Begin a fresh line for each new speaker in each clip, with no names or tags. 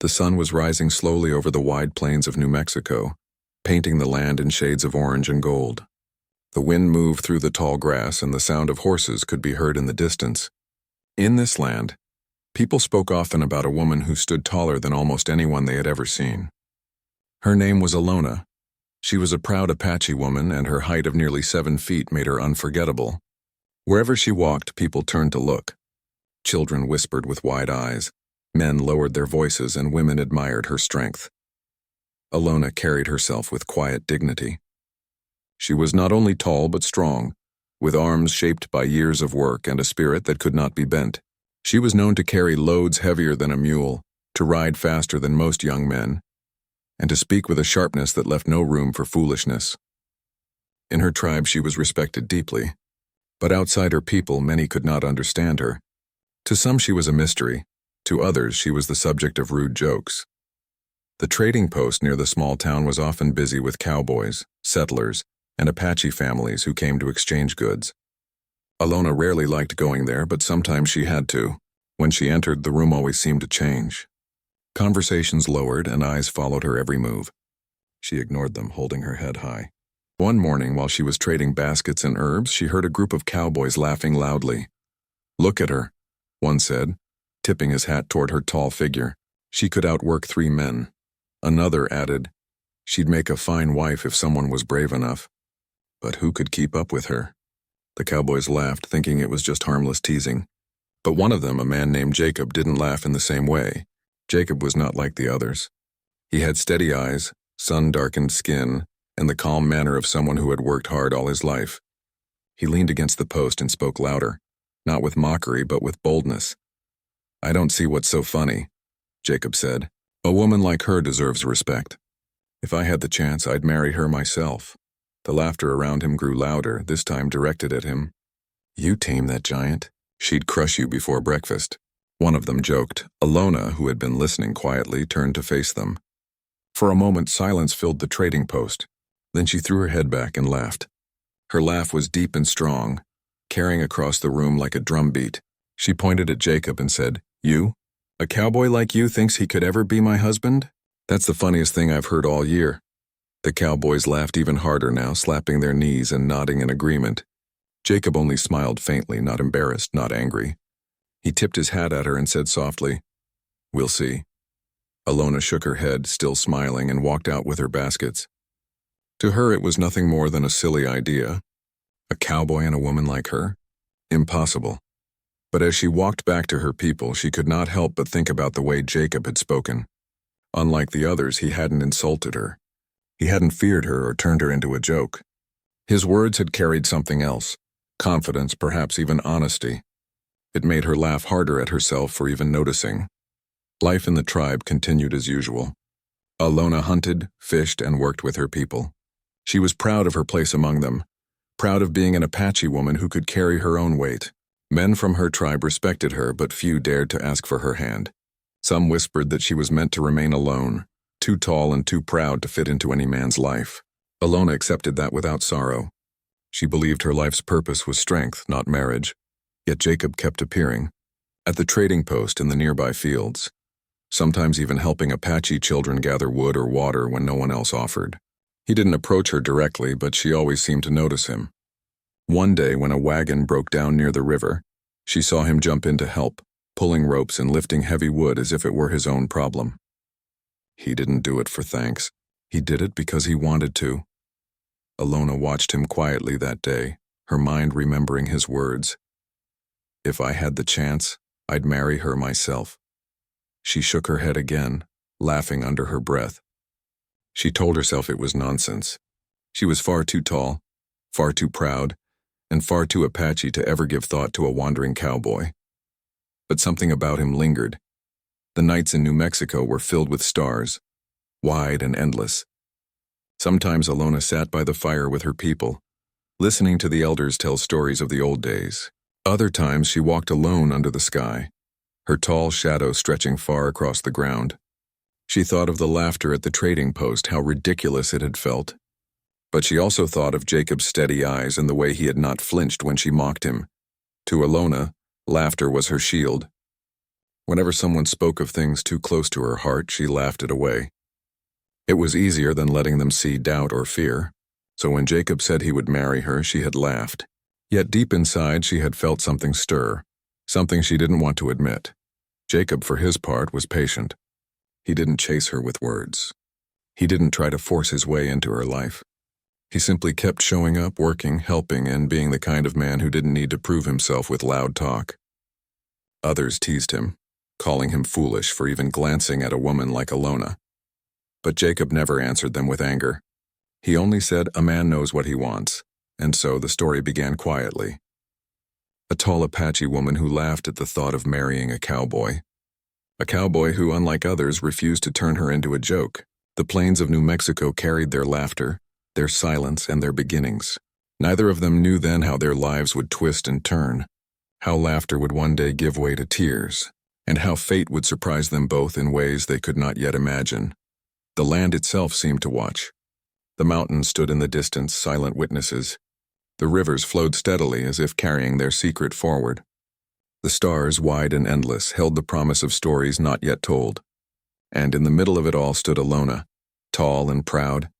The sun was rising slowly over the wide plains of New Mexico, painting the land in shades of orange and gold. The wind moved through the tall grass and the sound of horses could be heard in the distance. In this land, people spoke often about a woman who stood taller than almost anyone they had ever seen. Her name was Alona. She was a proud Apache woman, and her height of nearly 7 feet made her unforgettable. Wherever she walked, people turned to look. Children whispered with wide eyes, men lowered their voices, and women admired her strength. Alona carried herself with quiet dignity. She was not only tall but strong, with arms shaped by years of work and a spirit that could not be bent. She was known to carry loads heavier than a mule, to ride faster than most young men, and to speak with a sharpness that left no room for foolishness. In her tribe she was respected deeply, but outside her people many could not understand her. To some she was a mystery, to others she was the subject of rude jokes. The trading post near the small town was often busy with cowboys, settlers, and Apache families who came to exchange goods. Alona rarely liked going there, but sometimes she had to. When she entered, the room always seemed to change. Conversations lowered and eyes followed her every move. She ignored them, holding her head high. One morning, while she was trading baskets and herbs, she heard a group of cowboys laughing loudly. "Look at her," one said, tipping his hat toward her tall figure. "She could outwork 3 men. Another added, "She'd make a fine wife if someone was brave enough." But who could keep up with her? The cowboys laughed, thinking it was just harmless teasing. But one of them, a man named Jacob, didn't laugh in the same way. Jacob was not like the others. He had steady eyes, sun-darkened skin, and the calm manner of someone who had worked hard all his life. He leaned against the post and spoke louder, not with mockery but with boldness. "I don't see what's so funny," Jacob said. "A woman like her deserves respect. If I had the chance, I'd marry her myself." The laughter around him grew louder, this time directed at him. "You tame that giant. She'd crush you before breakfast." One of them joked. Alona, who had been listening quietly, turned to face them. For a moment, silence filled the trading post. Then she threw her head back and laughed. Her laugh was deep and strong, carrying across the room like a drumbeat. She pointed at Jacob and said, "You? A cowboy like you thinks he could ever be my husband? That's the funniest thing I've heard all year." The cowboys laughed even harder now, slapping their knees and nodding in agreement. Jacob only smiled faintly, not embarrassed, not angry. He tipped his hat at her and said softly, "We'll see." Alona shook her head, still smiling, and walked out with her baskets. To her it was nothing more than a silly idea. A cowboy and a woman like her? Impossible. But as she walked back to her people, she could not help but think about the way Jacob had spoken. Unlike the others, he hadn't insulted her. He hadn't feared her or turned her into a joke. His words had carried something else, confidence, perhaps even honesty. It made her laugh harder at herself for even noticing. Life in the tribe continued as usual. Alona hunted, fished, and worked with her people. She was proud of her place among them, proud of being an Apache woman who could carry her own weight. Men from her tribe respected her, but few dared to ask for her hand. Some whispered that she was meant to remain alone, too tall and too proud to fit into any man's life. Alona accepted that without sorrow. She believed her life's purpose was strength, not marriage. Yet Jacob kept appearing, at the trading post in the nearby fields, sometimes even helping Apache children gather wood or water when no one else offered. He didn't approach her directly, but she always seemed to notice him. One day, when a wagon broke down near the river, she saw him jump in to help, pulling ropes and lifting heavy wood as if it were his own problem. He didn't do it for thanks. He did it because he wanted to. Alona watched him quietly that day, her mind remembering his words. "If I had the chance, I'd marry her myself." She shook her head again, laughing under her breath. She told herself it was nonsense. She was far too tall, far too proud, and far too Apache to ever give thought to a wandering cowboy. But something about him lingered. The nights in New Mexico were filled with stars, wide and endless. Sometimes Alona sat by the fire with her people, listening to the elders tell stories of the old days. Other times she walked alone under the sky, her tall shadow stretching far across the ground. She thought of the laughter at the trading post, how ridiculous it had felt. But she also thought of Jacob's steady eyes and the way he had not flinched when she mocked him. To Alona, laughter was her shield. Whenever someone spoke of things too close to her heart, she laughed it away. It was easier than letting them see doubt or fear. So when Jacob said he would marry her, she had laughed. Yet deep inside, she had felt something stir, something she didn't want to admit. Jacob, for his part, was patient. He didn't chase her with words. He didn't try to force his way into her life. He simply kept showing up, working, helping, and being the kind of man who didn't need to prove himself with loud talk. Others teased him, calling him foolish for even glancing at a woman like Alona. But Jacob never answered them with anger. He only said, "A man knows what he wants," and so the story began quietly. A tall Apache woman who laughed at the thought of marrying a cowboy. A cowboy who, unlike others, refused to turn her into a joke. The plains of New Mexico carried their laughter, their silence, and their beginnings. Neither of them knew then how their lives would twist and turn, how laughter would one day give way to tears, and how fate would surprise them both in ways they could not yet imagine. The land itself seemed to watch. The mountains stood in the distance, silent witnesses. The rivers flowed steadily as if carrying their secret forward. The stars, wide and endless, held the promise of stories not yet told. And in the middle of it all stood Alona, tall and proud,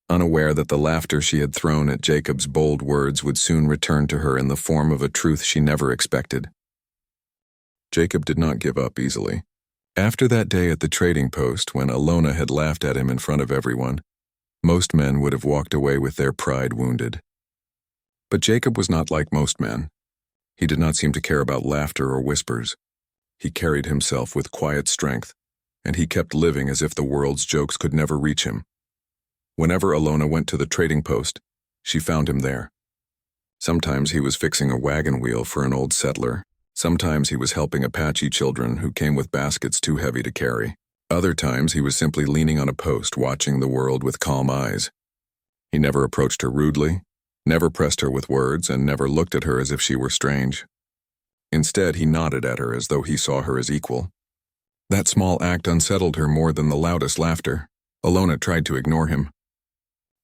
unaware that the laughter she had thrown at Jacob's bold words would soon return to her in the form of a truth she never expected. Jacob did not give up easily. After that day at the trading post, when Alona had laughed at him in front of everyone, most men would have walked away with their pride wounded. But Jacob was not like most men. He did not seem to care about laughter or whispers. He carried himself with quiet strength, and he kept living as if the world's jokes could never reach him. Whenever Alona went to the trading post, she found him there. Sometimes he was fixing a wagon wheel for an old settler. Sometimes he was helping Apache children who came with baskets too heavy to carry. Other times he was simply leaning on a post, watching the world with calm eyes. He never approached her rudely, never pressed her with words, and never looked at her as if she were strange. Instead, he nodded at her as though he saw her as equal. That small act unsettled her more than the loudest laughter. Alona tried to ignore him.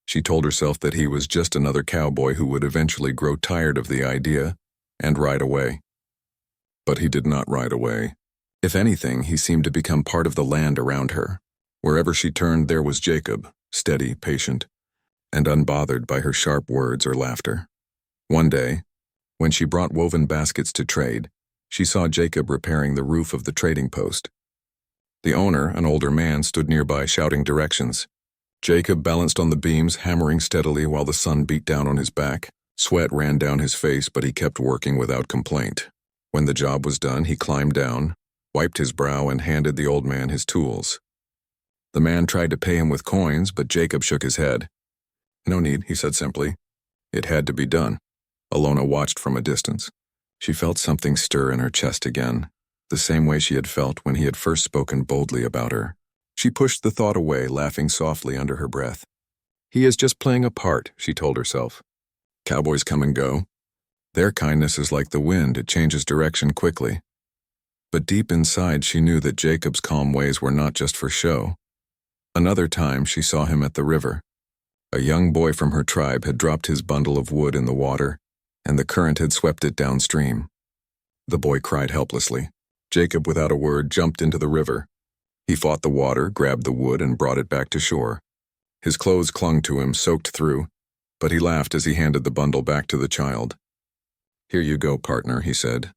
She told herself that he was just another cowboy who would eventually grow tired of the idea and ride away. But he did not ride away. If anything, he seemed to become part of the land around her. Wherever she turned, there was Jacob, steady, patient, and unbothered by her sharp words or laughter. One day, when she brought woven baskets to trade, she saw Jacob repairing the roof of the trading post. The owner, an older man, stood nearby shouting directions. Jacob balanced on the beams, hammering steadily while the sun beat down on his back. Sweat ran down his face, but he kept working without complaint. When the job was done, he climbed down, wiped his brow, and handed the old man his tools. The man tried to pay him with coins, but Jacob shook his head. "No need," he said simply. It had to be done. Alona watched from a distance. She felt something stir in her chest again, the same way she had felt when he had first spoken boldly about her. She pushed the thought away, laughing softly under her breath. "He is just playing a part," she told herself. "Cowboys come and go. Their kindness is like the wind, it changes direction quickly." But deep inside she knew that Jacob's calm ways were not just for show. Another time she saw him at the river. A young boy from her tribe had dropped his bundle of wood in the water, and the current had swept it downstream. The boy cried helplessly. Jacob, without a word, jumped into the river. He fought the water, grabbed the wood, and brought it back to shore. His clothes clung to him, soaked through, but he laughed as he handed the bundle back to the child. "Here you go, partner," he said.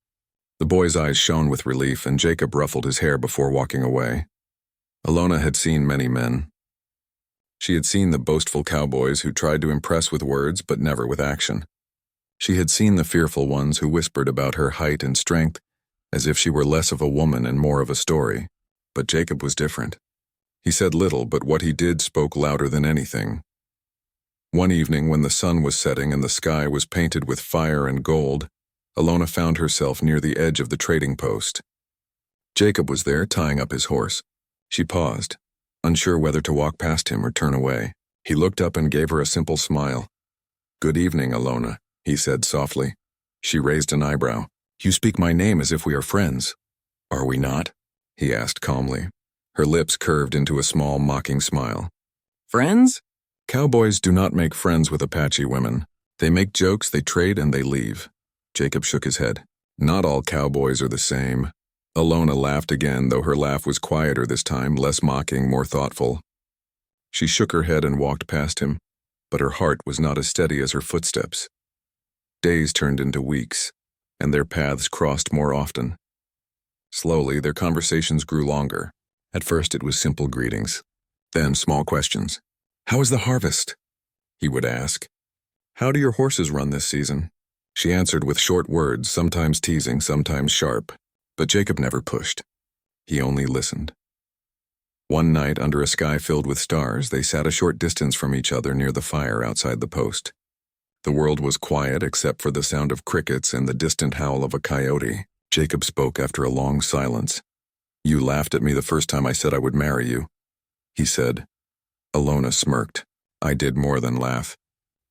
The boy's eyes shone with relief, and Jacob ruffled his hair before walking away. Alona had seen many men. She had seen the boastful cowboys who tried to impress with words but never with action. She had seen the fearful ones who whispered about her height and strength as if she were less of a woman and more of a story. But Jacob was different. He said little, but what he did spoke louder than anything. One evening, when the sun was setting and the sky was painted with fire and gold, Alona found herself near the edge of the trading post. Jacob was there, tying up his horse. She paused, unsure whether to walk past him or turn away. He looked up and gave her a simple smile. "Good evening, Alona," he said softly. She raised an eyebrow. "You speak my name as if we are friends." "Are we not?" he asked calmly. Her lips curved into a small, mocking smile. "Friends?" "Cowboys do not make friends with Apache women. They make jokes, they trade, and they leave." Jacob shook his head. "Not all cowboys are the same. Alona laughed again, though her laugh was quieter this time, less mocking, more thoughtful. She shook her head and walked past him, but her heart was not as steady as her footsteps. Days turned into weeks, and their paths crossed more often. Slowly, their conversations grew longer. At first it was simple greetings, then small questions. "How is the harvest?" he would ask. "How do your horses run this season?" She answered with short words, sometimes teasing, sometimes sharp, but Jacob never pushed. He only listened. One night, under a sky filled with stars, they sat a short distance from each other near the fire outside the post. The world was quiet except for the sound of crickets and the distant howl of a coyote. Jacob spoke after a long silence. "You laughed at me the first time I said I would marry you," he said. Alona smirked. "I did more than laugh.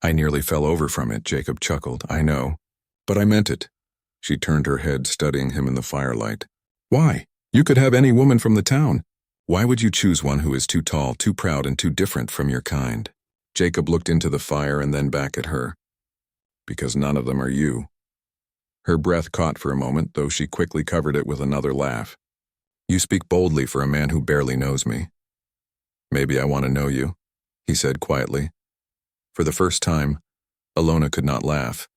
I nearly fell over from it," Jacob chuckled. "I know. But I meant it." She turned her head, studying him in the firelight. "Why? You could have any woman from the town. Why would you choose one who is too tall, too proud, and too different from your kind?" Jacob looked into the fire and then back at her. "Because none of them are you." Her breath caught for a moment, though she quickly covered it with another laugh. "You speak boldly for a man who barely knows me." "Maybe I want to know you," he said quietly. For the first time, Alona could not laugh.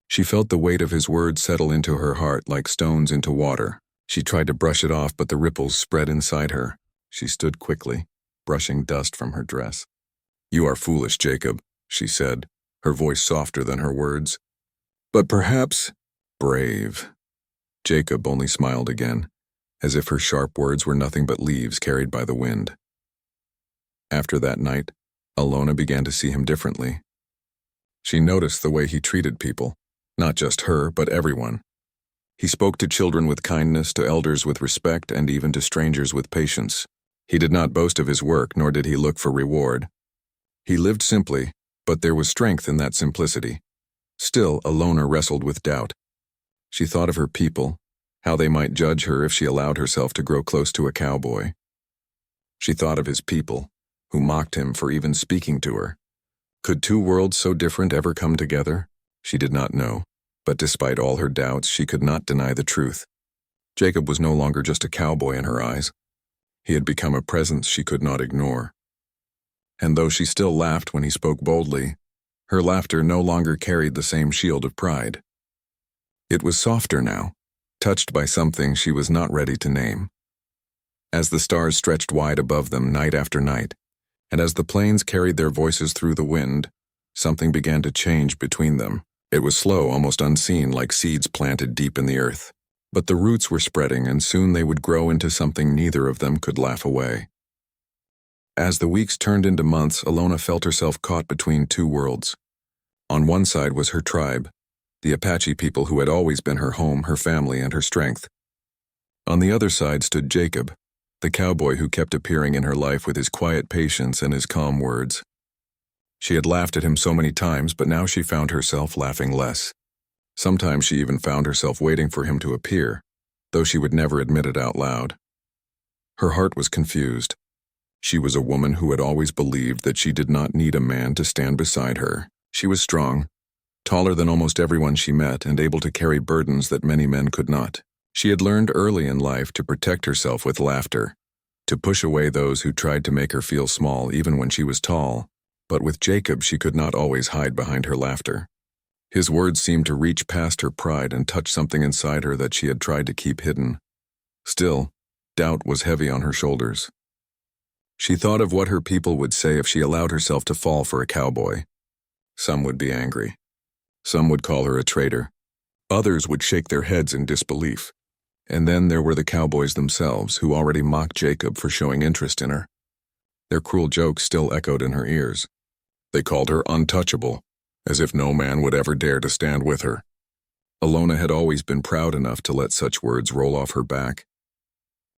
She felt the weight of his words settle into her heart like stones into water. She tried to brush it off, but the ripples spread inside her. She stood quickly, brushing dust from her dress. "You are foolish, Jacob," she said, her voice softer than her words. "But perhaps brave." Jacob only smiled again, as if her sharp words were nothing but leaves carried by the wind. After that night, Alona began to see him differently. She noticed the way he treated people, not just her, but everyone. He spoke to children with kindness, to elders with respect, and even to strangers with patience. He did not boast of his work, nor did he look for reward. He lived simply, but there was strength in that simplicity. Still, Alona wrestled with doubt. She thought of her people, how they might judge her if she allowed herself to grow close to a cowboy. She thought of his people, who mocked him for even speaking to her. Could two worlds so different ever come together? She did not know, but despite all her doubts, she could not deny the truth. Jacob was no longer just a cowboy in her eyes. He had become a presence she could not ignore. And though she still laughed when he spoke boldly, her laughter no longer carried the same shield of pride. It was softer now, touched by something she was not ready to name. As the stars stretched wide above them night after night, and as the planes carried their voices through the wind, something began to change between them. It was slow, almost unseen, like seeds planted deep in the earth. But the roots were spreading, and soon they would grow into something neither of them could laugh away. As the weeks turned into months, Alona felt herself caught between two worlds. On one side was her tribe, the Apache people who had always been her home, her family, and her strength. On the other side stood Jacob, the cowboy who kept appearing in her life with his quiet patience and his calm words. She had laughed at him so many times, but now she found herself laughing less. Sometimes she even found herself waiting for him to appear, though she would never admit it out loud. Her heart was confused. She was a woman who had always believed that she did not need a man to stand beside her. She was strong, taller than almost everyone she met, and able to carry burdens that many men could not. She had learned early in life to protect herself with laughter, to push away those who tried to make her feel small even when she was tall. But with Jacob, she could not always hide behind her laughter. His words seemed to reach past her pride and touch something inside her that she had tried to keep hidden. Still, doubt was heavy on her shoulders. She thought of what her people would say if she allowed herself to fall for a cowboy. Some would be angry. Some would call her a traitor. Others would shake their heads in disbelief. And then there were the cowboys themselves, who already mocked Jacob for showing interest in her. Their cruel jokes still echoed in her ears. They called her untouchable, as if no man would ever dare to stand with her. Alona had always been proud enough to let such words roll off her back.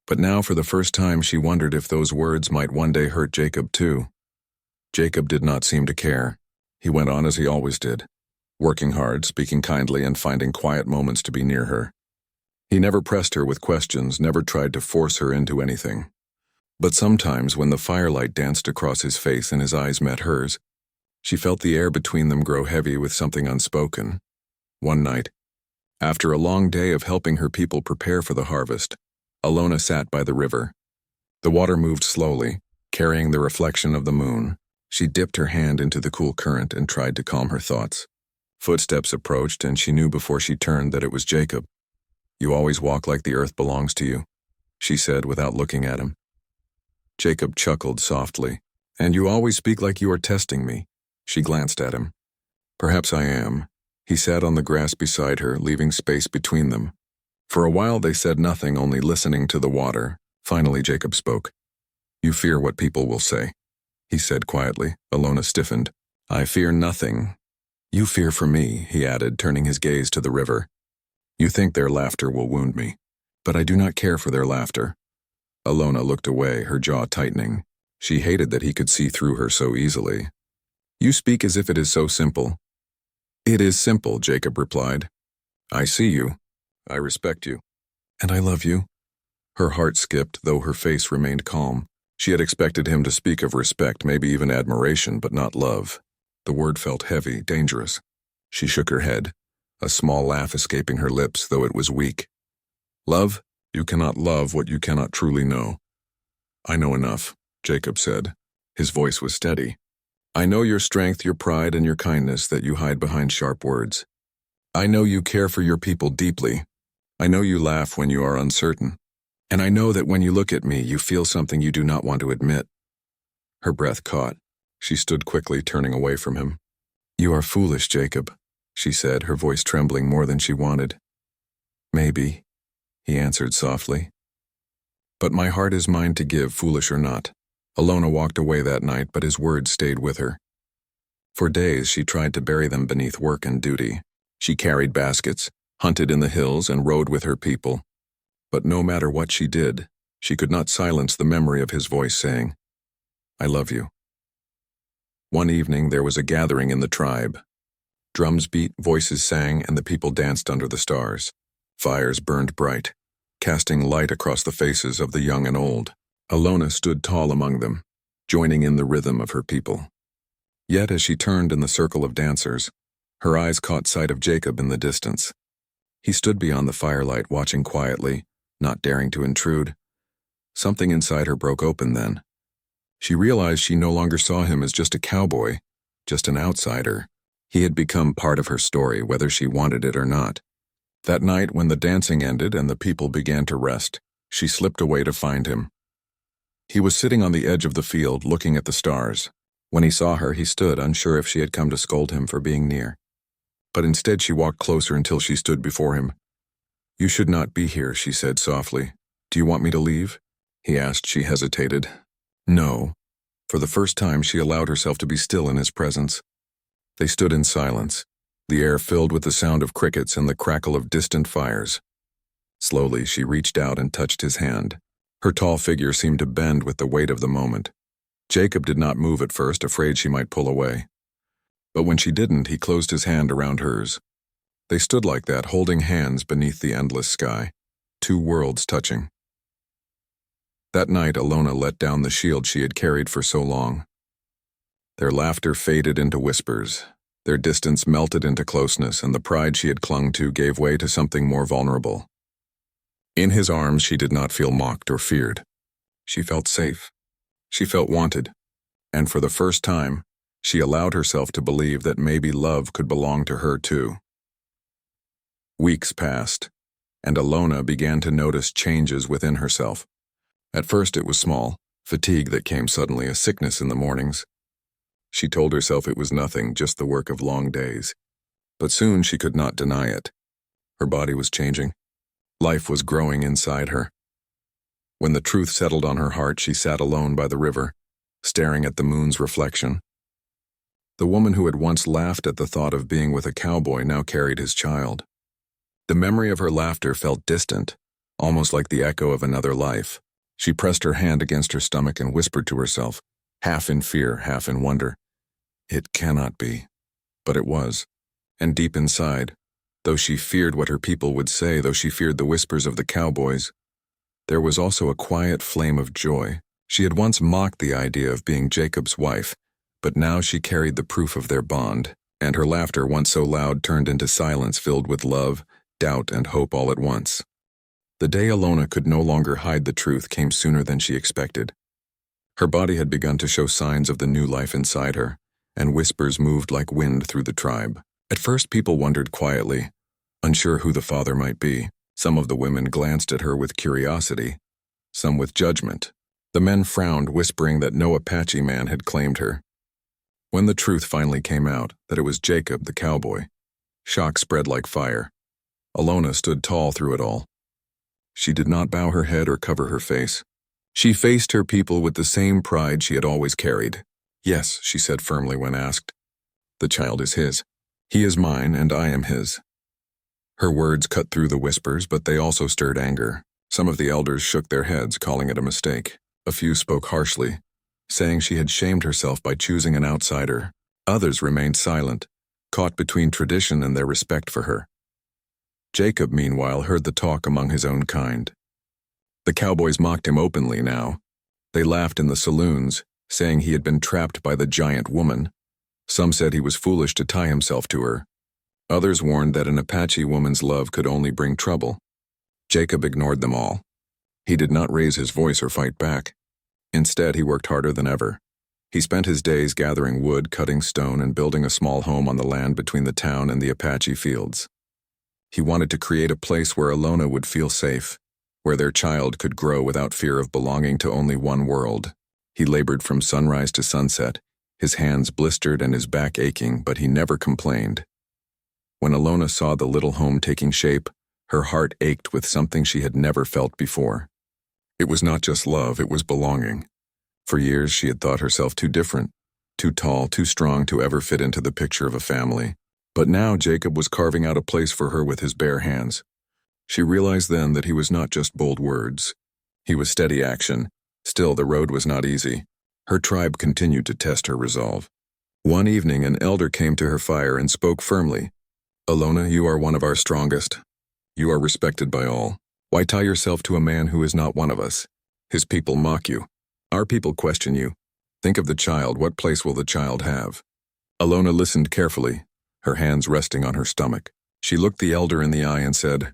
But now, for the first time, she wondered if those words might one day hurt Jacob too. Jacob did not seem to care. He went on as he always did, working hard, speaking kindly, and finding quiet moments to be near her. He never pressed her with questions, never tried to force her into anything. But sometimes, when the firelight danced across his face and his eyes met hers, she felt the air between them grow heavy with something unspoken. One night, after a long day of helping her people prepare for the harvest, Alona sat by the river. The water moved slowly, carrying the reflection of the moon. She dipped her hand into the cool current and tried to calm her thoughts. Footsteps approached, and she knew before she turned that it was Jacob. "You always walk like the earth belongs to you," she said without looking at him. Jacob chuckled softly. "And you always speak like you are testing me." She glanced at him. "Perhaps I am." He sat on the grass beside her, leaving space between them. For a while they said nothing, only listening to the water. Finally Jacob spoke. "You fear what people will say," he said quietly. Alona stiffened. "I fear nothing. You fear for me," he added, turning his gaze to the river. "You think their laughter will wound me, but I do not care for their laughter." Alona looked away, her jaw tightening. She hated that he could see through her so easily. "You speak as if it is so simple." "It is simple," Jacob replied. "I see you. I respect you. And I love you." Her heart skipped, though her face remained calm. She had expected him to speak of respect, maybe even admiration, but not love. The word felt heavy, dangerous. She shook her head, a small laugh escaping her lips, though it was weak. "Love? You cannot love what you cannot truly know." "I know enough," Jacob said. His voice was steady. "I know your strength, your pride, and your kindness that you hide behind sharp words. I know you care for your people deeply. I know you laugh when you are uncertain. And I know that when you look at me, you feel something you do not want to admit." Her breath caught. She stood quickly, turning away from him. "You are foolish, Jacob," she said, her voice trembling more than she wanted. "Maybe," he answered softly. "But my heart is mine to give, foolish or not." Alona walked away that night, but his words stayed with her. For days she tried to bury them beneath work and duty. She carried baskets, hunted in the hills, and rode with her people. But no matter what she did, she could not silence the memory of his voice saying, "I love you." One evening there was a gathering in the tribe. Drums beat, voices sang, and the people danced under the stars. Fires burned bright, casting light across the faces of the young and old. Alona stood tall among them, joining in the rhythm of her people. Yet as she turned in the circle of dancers, her eyes caught sight of Jacob in the distance. He stood beyond the firelight, watching quietly, not daring to intrude. Something inside her broke open then. She realized she no longer saw him as just a cowboy, just an outsider. He had become part of her story, whether she wanted it or not. That night, when the dancing ended and the people began to rest, she slipped away to find him. He was sitting on the edge of the field, looking at the stars. When he saw her, he stood, unsure if she had come to scold him for being near. But instead she walked closer until she stood before him. "You should not be here," she said softly. "Do you want me to leave?" he asked. She hesitated. No. For the first time she allowed herself to be still in his presence. They stood in silence, the air filled with the sound of crickets and the crackle of distant fires. Slowly she reached out and touched his hand. Her tall figure seemed to bend with the weight of the moment. Jacob did not move at first, afraid she might pull away. But when she didn't, he closed his hand around hers. They stood like that, holding hands beneath the endless sky, two worlds touching. That night, Alona let down the shield she had carried for so long. Their laughter faded into whispers. Their distance melted into closeness, and the pride she had clung to gave way to something more vulnerable. In his arms, she did not feel mocked or feared. She felt safe. She felt wanted. And for the first time, she allowed herself to believe that maybe love could belong to her too. Weeks passed, and Alona began to notice changes within herself. At first it was small, fatigue that came suddenly, a sickness in the mornings. She told herself it was nothing, just the work of long days. But soon she could not deny it. Her body was changing. Life was growing inside her. When the truth settled on her heart, she sat alone by the river, staring at the moon's reflection. The woman who had once laughed at the thought of being with a cowboy now carried his child. The memory of her laughter felt distant, almost like the echo of another life. She pressed her hand against her stomach and whispered to herself, half in fear, half in wonder, "It cannot be." But it was. And deep inside, though she feared what her people would say, though she feared the whispers of the cowboys, there was also a quiet flame of joy. She had once mocked the idea of being Jacob's wife, but now she carried the proof of their bond, and her laughter, once so loud, turned into silence filled with love, doubt, and hope all at once. The day Alona could no longer hide the truth came sooner than she expected. Her body had begun to show signs of the new life inside her, and whispers moved like wind through the tribe. At first, people wondered quietly, unsure who the father might be. Some of the women glanced at her with curiosity, some with judgment. The men frowned, whispering that no Apache man had claimed her. When the truth finally came out, that it was Jacob, the cowboy, shock spread like fire. Alona stood tall through it all. She did not bow her head or cover her face. She faced her people with the same pride she had always carried. "Yes," she said firmly when asked. "The child is his. He is mine, and I am his." Her words cut through the whispers, but they also stirred anger. Some of the elders shook their heads, calling it a mistake. A few spoke harshly, saying she had shamed herself by choosing an outsider. Others remained silent, caught between tradition and their respect for her. Jacob, meanwhile, heard the talk among his own kind. The cowboys mocked him openly now. They laughed in the saloons, saying he had been trapped by the giant woman. Some said he was foolish to tie himself to her. Others warned that an Apache woman's love could only bring trouble. Jacob ignored them all. He did not raise his voice or fight back. Instead, he worked harder than ever. He spent his days gathering wood, cutting stone, and building a small home on the land between the town and the Apache fields. He wanted to create a place where Alona would feel safe, where their child could grow without fear of belonging to only one world. He labored from sunrise to sunset, his hands blistered and his back aching, but he never complained. When Alona saw the little home taking shape, her heart ached with something she had never felt before. It was not just love, it was belonging. For years she had thought herself too different, too tall, too strong to ever fit into the picture of a family. But now Jacob was carving out a place for her with his bare hands. She realized then that he was not just bold words. He was steady action. Still, the road was not easy. Her tribe continued to test her resolve. One evening, an elder came to her fire and spoke firmly. "Alona, you are one of our strongest. You are respected by all. Why tie yourself to a man who is not one of us? His people mock you. Our people question you. Think of the child. What place will the child have?" Alona listened carefully, her hands resting on her stomach. She looked the elder in the eye and said,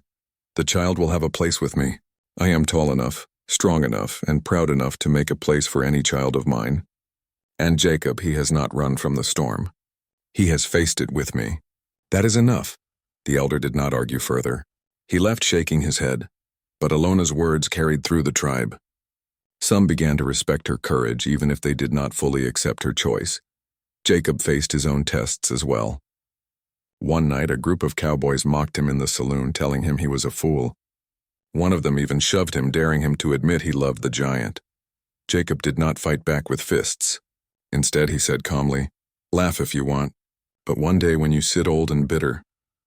"The child will have a place with me. I am tall enough, strong enough, and proud enough to make a place for any child of mine. And Jacob, he has not run from the storm. He has faced it with me. That is enough." The elder did not argue further. He left shaking his head, but Alona's words carried through the tribe. Some began to respect her courage even if they did not fully accept her choice. Jacob faced his own tests as well. One night, a group of cowboys mocked him in the saloon, telling him he was a fool. One of them even shoved him, daring him to admit he loved the giant. Jacob did not fight back with fists. Instead, he said calmly, "Laugh if you want, but one day when you sit old and bitter,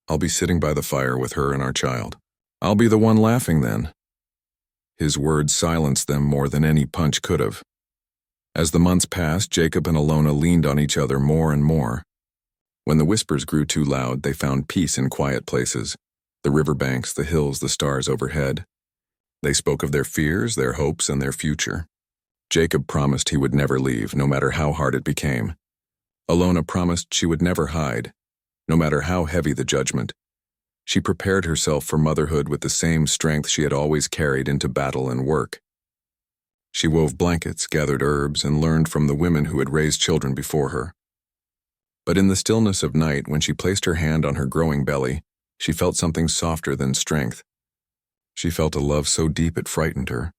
I'll be sitting by the fire with her and our child. I'll be the one laughing then." His words silenced them more than any punch could have. As the months passed, Jacob and Alona leaned on each other more and more. When the whispers grew too loud, they found peace in quiet places, the riverbanks, the hills, the stars overhead. They spoke of their fears, their hopes, and their future. Jacob promised he would never leave, no matter how hard it became. Alona promised she would never hide, no matter how heavy the judgment. She prepared herself for motherhood with the same strength she had always carried into battle and work. She wove blankets, gathered herbs, and learned from the women who had raised children before her. But in the stillness of night, when she placed her hand on her growing belly, she felt something softer than strength. She felt a love so deep it frightened her.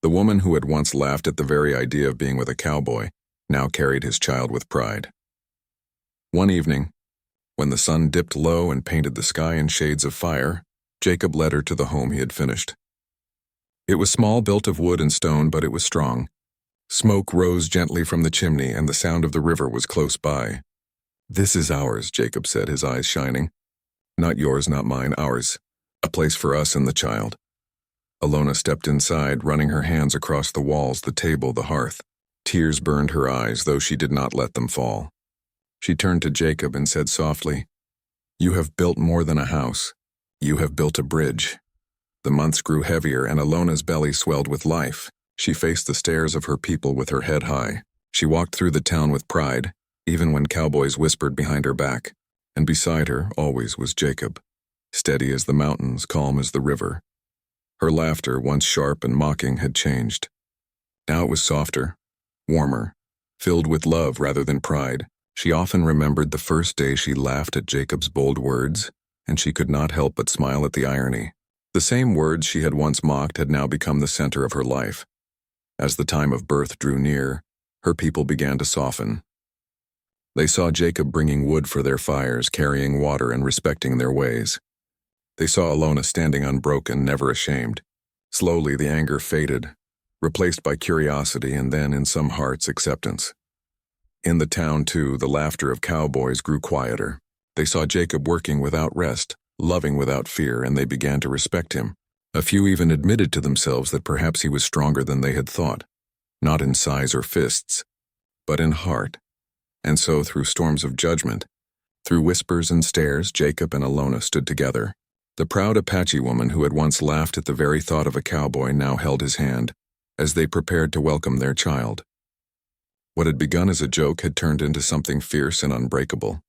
The woman who had once laughed at the very idea of being with a cowboy now carried his child with pride. One evening, when the sun dipped low and painted the sky in shades of fire, Jacob led her to the home he had finished. It was small, built of wood and stone, but it was strong. Smoke rose gently from the chimney, and the sound of the river was close by. "This is ours," Jacob said, his eyes shining. "Not yours, not mine, ours. A place for us and the child." Alona stepped inside, running her hands across the walls, the table, the hearth. Tears burned her eyes, though she did not let them fall. She turned to Jacob and said softly, "You have built more than a house. You have built a bridge." The months grew heavier, and Alona's belly swelled with life. She faced the stares of her people with her head high. She walked through the town with pride, even when cowboys whispered behind her back. And beside her always was Jacob, steady as the mountains, calm as the river. Her laughter, once sharp and mocking, had changed. Now it was softer, warmer, filled with love rather than pride. She often remembered the first day she laughed at Jacob's bold words, and she could not help but smile at the irony. The same words she had once mocked had now become the center of her life. As the time of birth drew near, her people began to soften. They saw Jacob bringing wood for their fires, carrying water, and respecting their ways. They saw Alona standing unbroken, never ashamed. Slowly the anger faded, replaced by curiosity and then, in some hearts, acceptance. In the town, too, the laughter of cowboys grew quieter. They saw Jacob working without rest, loving without fear, and they began to respect him. A few even admitted to themselves that perhaps he was stronger than they had thought, not in size or fists, but in heart. And so, through storms of judgment, through whispers and stares, Jacob and Alona stood together. The proud Apache woman who had once laughed at the very thought of a cowboy now held his hand, as they prepared to welcome their child. What had begun as a joke had turned into something fierce and unbreakable.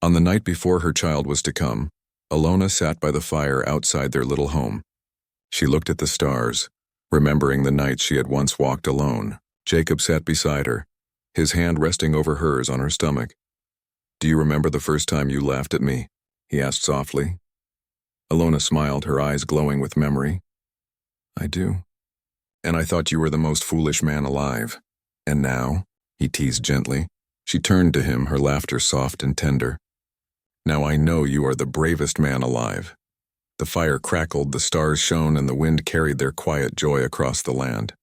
On the night before her child was to come, Alona sat by the fire outside their little home. She looked at the stars, remembering the nights she had once walked alone. Jacob sat beside her, his hand resting over hers on her stomach. "Do you remember the first time you laughed at me?" he asked softly. Alona smiled, her eyes glowing with memory. "I do. And I thought you were the most foolish man alive. And now?" he teased gently. She turned to him, her laughter soft and tender. "Now I know you are the bravest man alive." The fire crackled, the stars shone, and the wind carried their quiet joy across the land.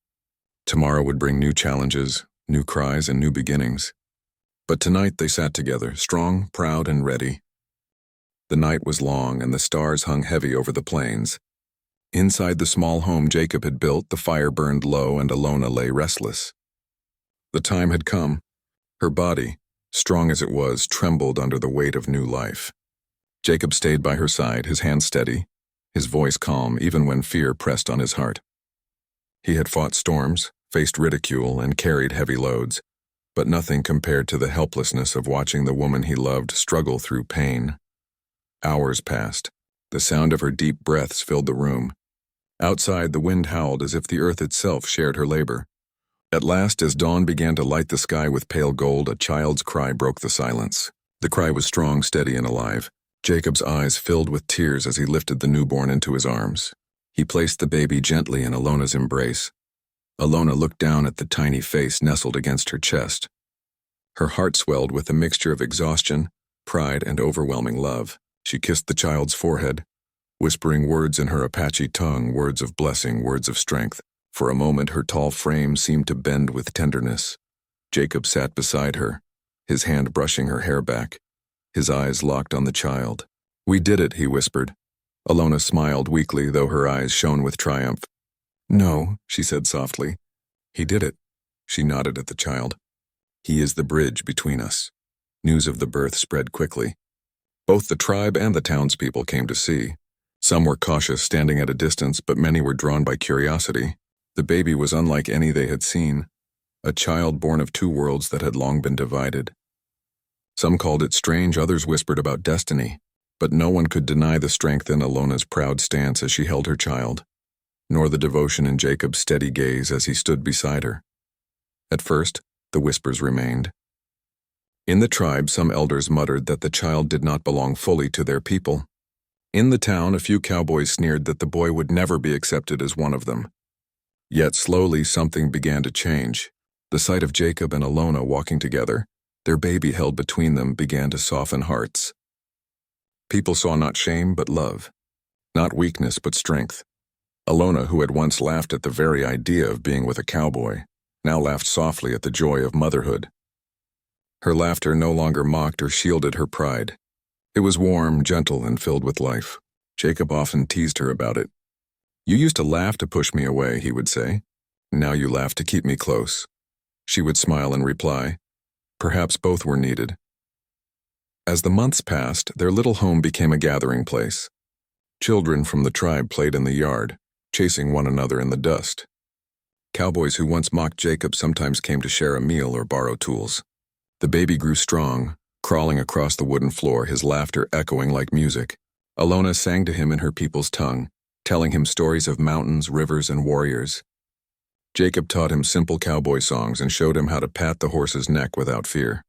Tomorrow would bring new challenges, new cries, and new beginnings. But tonight they sat together, strong, proud, and ready. The night was long, and the stars hung heavy over the plains. Inside the small home Jacob had built, the fire burned low, and Alona lay restless. The time had come. Her body, strong as it was, trembled under the weight of new life. Jacob stayed by her side, his hand steady, his voice calm, even when fear pressed on his heart. He had fought storms, faced ridicule, and carried heavy loads, but nothing compared to the helplessness of watching the woman he loved struggle through pain. Hours passed. The sound of her deep breaths filled the room. Outside, the wind howled as if the earth itself shared her labor. At last, as dawn began to light the sky with pale gold, a child's cry broke the silence. The cry was strong, steady, and alive. Jacob's eyes filled with tears as he lifted the newborn into his arms. He placed the baby gently in Alona's embrace. Alona looked down at the tiny face nestled against her chest. Her heart swelled with a mixture of exhaustion, pride, and overwhelming love. She kissed the child's forehead, whispering words in her Apache tongue, words of blessing, words of strength. For a moment, her tall frame seemed to bend with tenderness. Jacob sat beside her, his hand brushing her hair back, his eyes locked on the child. "We did it," he whispered. Alona smiled weakly, though her eyes shone with triumph. "No," she said softly. "He did it." She nodded at the child. "He is the bridge between us." News of the birth spread quickly. Both the tribe and the townspeople came to see. Some were cautious, standing at a distance, but many were drawn by curiosity. The baby was unlike any they had seen, a child born of two worlds that had long been divided. Some called it strange, others whispered about destiny, but no one could deny the strength in Alona's proud stance as she held her child, nor the devotion in Jacob's steady gaze as he stood beside her. At first, the whispers remained. In the tribe, some elders muttered that the child did not belong fully to their people. In the town, a few cowboys sneered that the boy would never be accepted as one of them. Yet slowly something began to change. The sight of Jacob and Alona walking together, their baby held between them, began to soften hearts. People saw not shame but love, not weakness but strength. Alona, who had once laughed at the very idea of being with a cowboy, now laughed softly at the joy of motherhood. Her laughter no longer mocked or shielded her pride. It was warm, gentle, and filled with life. Jacob often teased her about it. "You used to laugh to push me away," he would say. "Now you laugh to keep me close." She would smile and reply, "Perhaps both were needed." As the months passed, their little home became a gathering place. Children from the tribe played in the yard, chasing one another in the dust. Cowboys who once mocked Jacob sometimes came to share a meal or borrow tools. The baby grew strong, crawling across the wooden floor, his laughter echoing like music. Alona sang to him in her people's tongue, telling him stories of mountains, rivers, and warriors. Jacob taught him simple cowboy songs and showed him how to pat the horse's neck without fear.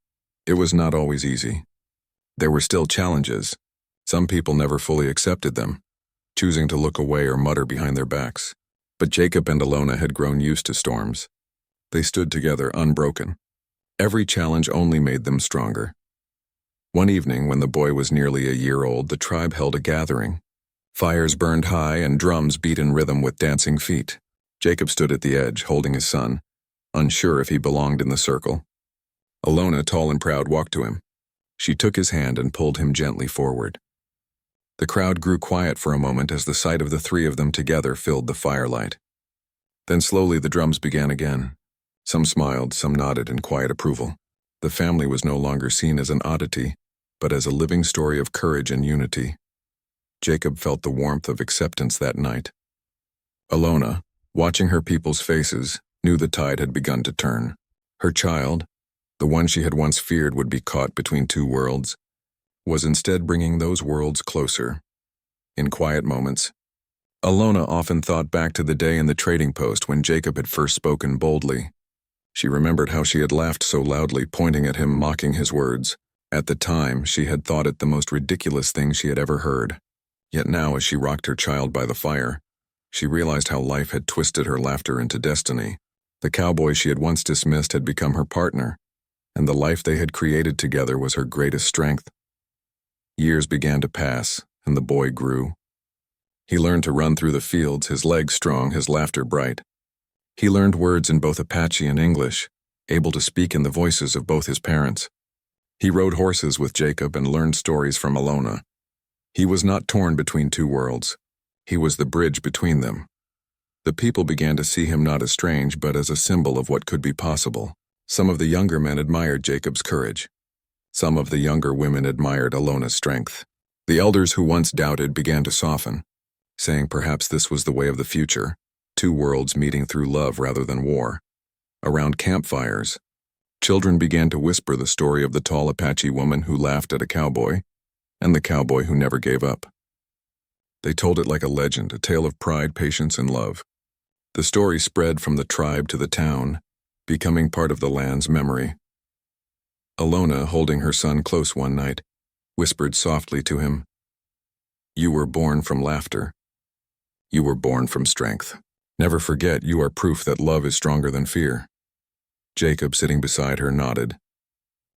It was not always easy. There were still challenges. Some people never fully accepted them, choosing to look away or mutter behind their backs. But Jacob and Alona had grown used to storms. They stood together, unbroken. Every challenge only made them stronger. One evening, when the boy was nearly a year old, the tribe held a gathering. Fires burned high and drums beat in rhythm with dancing feet. Jacob stood at the edge, holding his son, unsure if he belonged in the circle. Alona, tall and proud, walked to him. She took his hand and pulled him gently forward. The crowd grew quiet for a moment as the sight of the three of them together filled the firelight. Then slowly the drums began again. Some smiled, some nodded in quiet approval. The family was no longer seen as an oddity, but as a living story of courage and unity. Jacob felt the warmth of acceptance that night. Alona, watching her people's faces, knew the tide had begun to turn. Her child, the one she had once feared would be caught between two worlds, was instead bringing those worlds closer. In quiet moments, Alona often thought back to the day in the trading post when Jacob had first spoken boldly. She remembered how she had laughed so loudly, pointing at him, mocking his words. At the time, she had thought it the most ridiculous thing she had ever heard. Yet now, as she rocked her child by the fire, she realized how life had twisted her laughter into destiny. The cowboy she had once dismissed had become her partner, and the life they had created together was her greatest strength. Years began to pass, and the boy grew. He learned to run through the fields, his legs strong, his laughter bright. He learned words in both Apache and English, able to speak in the voices of both his parents. He rode horses with Jacob and learned stories from Alona. He was not torn between two worlds. He was the bridge between them. The people began to see him not as strange, but as a symbol of what could be possible. Some of the younger men admired Jacob's courage. Some of the younger women admired Alona's strength. The elders who once doubted began to soften, saying perhaps this was the way of the future, two worlds meeting through love rather than war. Around campfires, children began to whisper the story of the tall Apache woman who laughed at a cowboy, and the cowboy who never gave up. They told it like a legend, a tale of pride, patience, and love. The story spread from the tribe to the town, becoming part of the land's memory. Alona, holding her son close one night, whispered softly to him, "You were born from laughter. You were born from strength. Never forget you are proof that love is stronger than fear." Jacob, sitting beside her, nodded.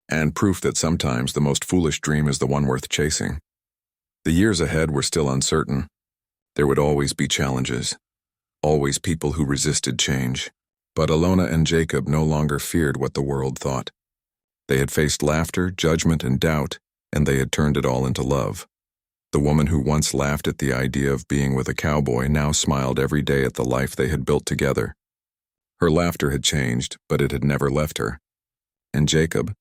And proof that sometimes the most foolish dream is the one worth chasing. The years ahead were still uncertain. There would always be challenges, always people who resisted change. But Alona and Jacob no longer feared what the world thought. They had faced laughter, judgment, and doubt, and they had turned it all into love. The woman who once laughed at the idea of being with a cowboy now smiled every day at the life they had built together. Her laughter had changed, but it had never left her. And Jacob,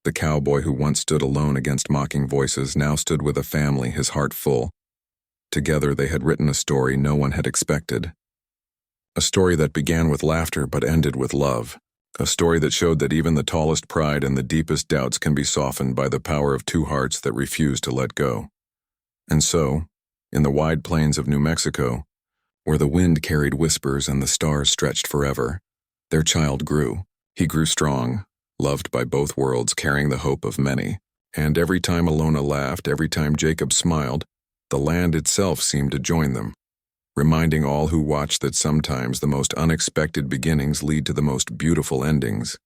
the cowboy who once stood alone against mocking voices, now stood with a family, his heart full. Together they had written a story no one had expected. A story that began with laughter but ended with love. A story that showed that even the tallest pride and the deepest doubts can be softened by the power of two hearts that refuse to let go. And so, in the wide plains of New Mexico, where the wind carried whispers and the stars stretched forever, their child grew. He grew strong, loved by both worlds, carrying the hope of many. And every time Alona laughed, every time Jacob smiled, the land itself seemed to join them, reminding all who watched that sometimes the most unexpected beginnings lead to the most beautiful endings.